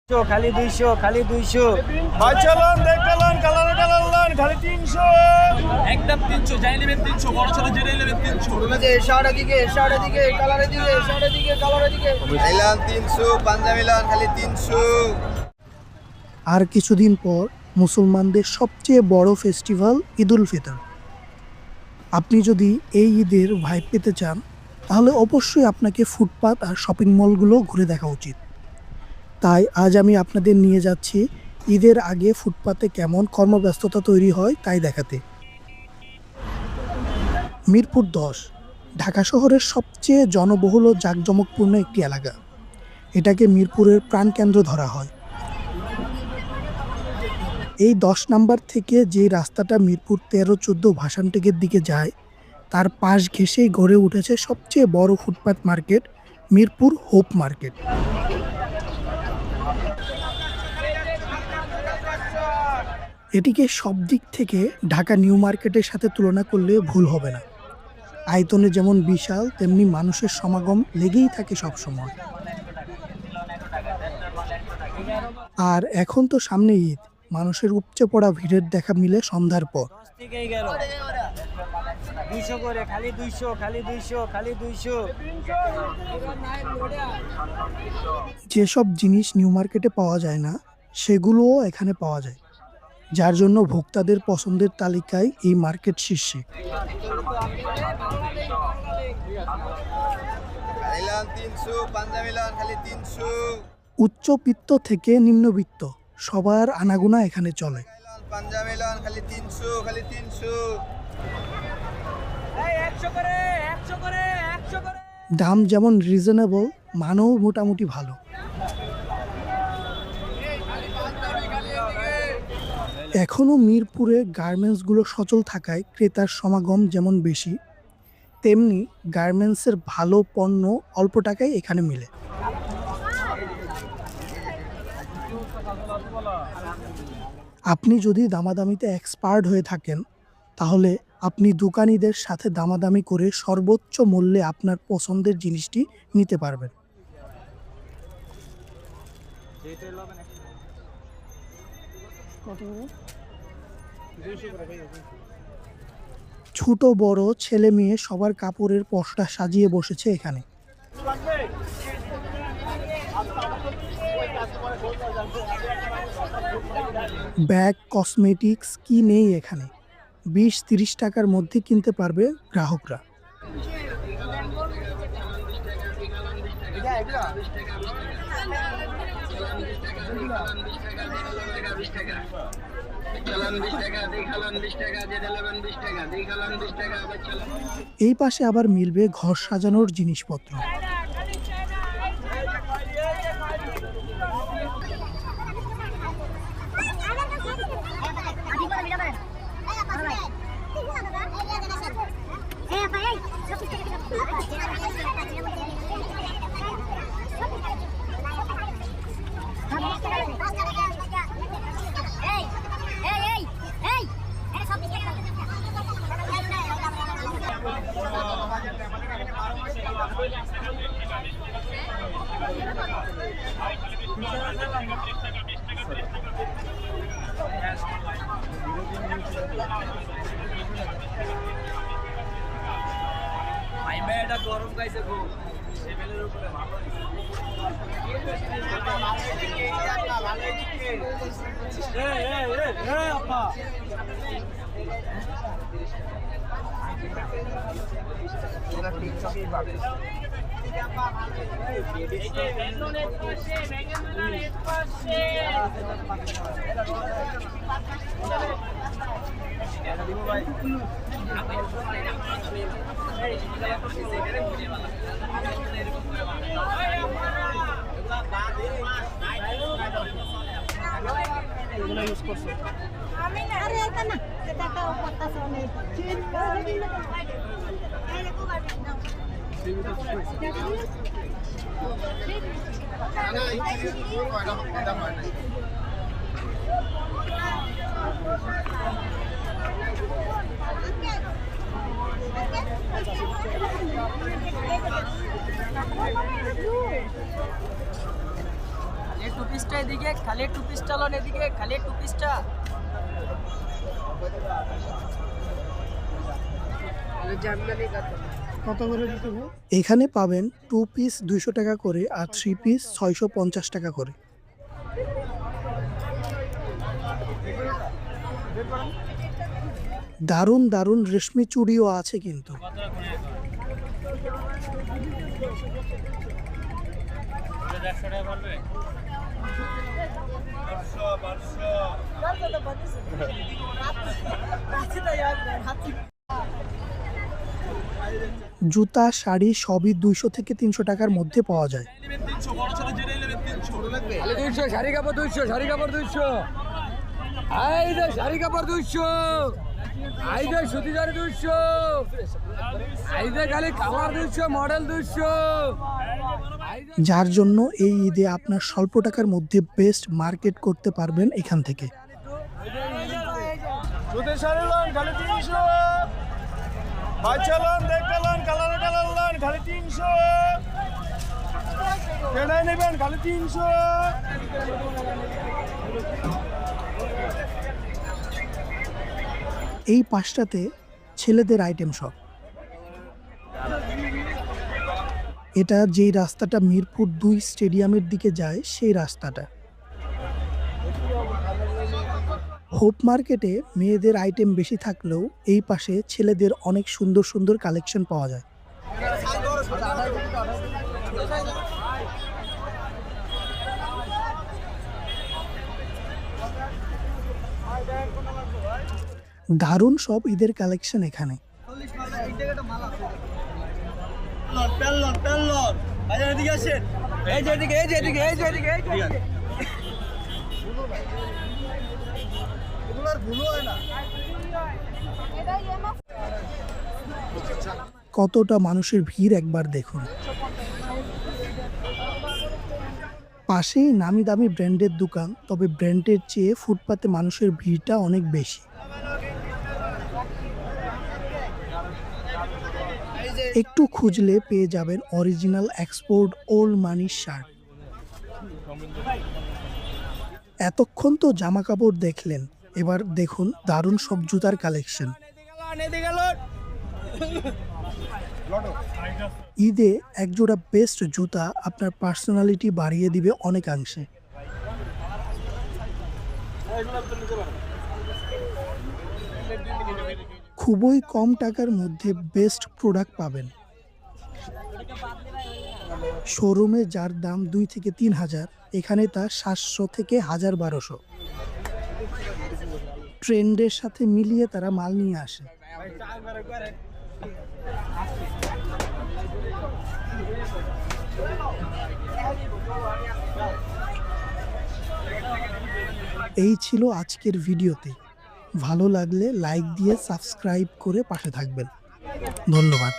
খালি 200 খালি 200 ভাই চলুন দেখলেন কালার খালি 300 একদম 300 যাই নেবেন 300 বড় ছোট যেটাই নেবেন 300 এশারের দিকে কালারের দিকে কালারের দিকে মিলান 300 পাঞ্জাবি মিলান খালি 300। আর কিছুদিন পর মুসলমানদের সবচেয়ে বড় ফেস্টিভ্যাল ঈদুল ফিতর। আপনি যদি এই ঈদের ভাইব পেতে চান তাহলে অবশ্যই আপনাকে ফুটপাত আর শপিং মলগুলো ঘুরে দেখা উচিত। তাই আজ আমি আপনাদের নিয়ে যাচ্ছি ঈদের আগে ফুটপাতে কেমন কর্মব্যস্ততা তৈরি হয় তাই দেখাতে। মিরপুর 10 ঢাকা শহরের সবচেয়ে জনবহুল ও জাঁকজমকপূর্ণ একটি এলাকা। এটাকে মিরপুরের প্রাণকেন্দ্র ধরা হয়। এই 10 নাম্বার থেকে যে রাস্তাটা মিরপুর 13-14 ভাসানটেকের দিকে যায় তার পাশ ঘেঁষেই গড়ে উঠেছে সবচেয়ে বড় ফুটপাত মার্কেট, মিরপুর হোপ মার্কেট। এটিকে সব দিক থেকে ঢাকা নিউ মার্কেটের সাথে তুলনা করলে ভুল হবে না। আয়তনে যেমন বিশাল, তেমনি মানুষের সমাগম লেগেই থাকে সবসময়। আর এখন তো সামনে ঈদ, মানুষের উপচে পড়া ভিড়ের দেখা মিলে সন্ধ্যার পর। 10 থেকেই গেল 200 করে খালি 200 খালি 200 খালি 200 যেসব জিনিস নিউ মার্কেটে পাওয়া যায় না সেগুলোও এখানে পাওয়া যায়, যার জন্য ভোক্তাদের পছন্দের তালিকায় এই মার্কেট শীর্ষে। মিলান 300 পাঞ্জাবি মিলান খালি 300। উচ্চবিত্ত থেকে নিম্নবিত্ত সবার আনাগোনা এখানে চলে। পাঞ্জাবি মিলান খালি 300 খালি 300। দাম যেমন রিজনেবল, মানও মোটামুটি ভালো। এখনও মিরপুরে গার্মেন্টসগুলো সচল থাকায় ক্রেতার সমাগম যেমন বেশি, তেমনি গার্মেন্টসের ভালো পণ্য অল্প টাকায় এখানে মিলে। আপনি যদি দামাদামিতে এক্সপার্ট হয়ে থাকেন তাহলে আপনি দোকানীদের সাথে দামাদামি করে সর্বোচ্চ মূল্যে আপনার পছন্দের জিনিসটি নিতে পারবেন। ছোট বড় ছেলে মেয়ে সবার কাপড়ের পসরা সাজিয়ে বসেছে এখানে। ব্যাগ, কসমেটিক্স কি নেই এখানে, 20-30 টাকার মধ্যে কিনতে পারবে গ্রাহকরা। এই পাশে আবার মিলবে ঘর সাজানোর জিনিসপত্র। এটা গরম গাইছে গো টেবিলের উপরে ভালো আপা একটু পিসটা এদিকে, খালি একটু পিসটা লন এদিকে, খালি একটু পিসটা। কত করে দিতে হবে? এখানে পাবেন 2 পিস 200 টাকা করে আর 3 পিস 650 টাকা করে। দারুণ দারুণ রেশমি চুড়িও আছে কিন্তু। জুতা শাড়ি সবই 200 থেকে 300 টাকার মধ্যে পাওয়া যায়। 200 শাড়ি কাপড় 200 শাড়ি কাপড় 200 এই যে শাড়ি কাপড় 200 এই যে সুতি শাড়ি 200 এই যে খালি কালার 200 মডেল 200। যার জন্য এই ঈদে আপনার স্বল্প টাকার মধ্যে বেস্ট মার্কেট করতে পারবেন এখান থেকে। সুতির শাড়ি লন খালি 300, বাচ্চা লন দেখতে লন কালারে কালার লন খালি 300, কেনাই নেবেন খালি 300। এই পাশটাতে ছেলেদের আইটেম সব। এটা যেই রাস্তাটা মিরপুর 2 স্টেডিয়ামের দিকে যায় সেই রাস্তাটা। হোপ মার্কেটে মেয়েদের আইটেম বেশি থাকলেও এই পাশে ছেলেদের অনেক সুন্দর সুন্দর কালেকশন পাওয়া যায়। দারুণ সব ঈদের কালেকশন এখানে। এই যে এদিকে এই যে এদিকে এই যে এদিকে এই যে কতটা মানুষের ভিড় একবার দেখুন। পাশেই নামি দামি ব্র্যান্ডের দোকান, তবে ব্র্যান্ডের চেয়ে ফুটপাতে মানুষের ভিড়টা অনেক বেশি। একটু খুঁজলে পেয়ে যাবেন অরিজিনাল এক্সপোর্ট ওল্ড মানি শার্ট। এতক্ষণ তো জামা কাপড় দেখলেন, এবার দেখুন দারুণ সব জুতার কালেকশন। ঈদে একজোড়া বেস্ট জুতা আপনার পার্সোনালিটি বাড়িয়ে দিবে অনেকাংশে। খুবই কম টাকার মধ্যে বেস্ট প্রোডাক্ট পাবেন। শোরুমে যার দাম 2 থেকে 3 হাজার, এখানে তা 700 থেকে 1200। ট্রেন্ডের সাথে মিলিয়ে তারা মাল নিয়ে আসে। এই ছিল আজকের ভিডিওতে। ভালো লাগলে লাইক দিয়ে সাবস্ক্রাইব করে পাশে থাকবেন। ধন্যবাদ।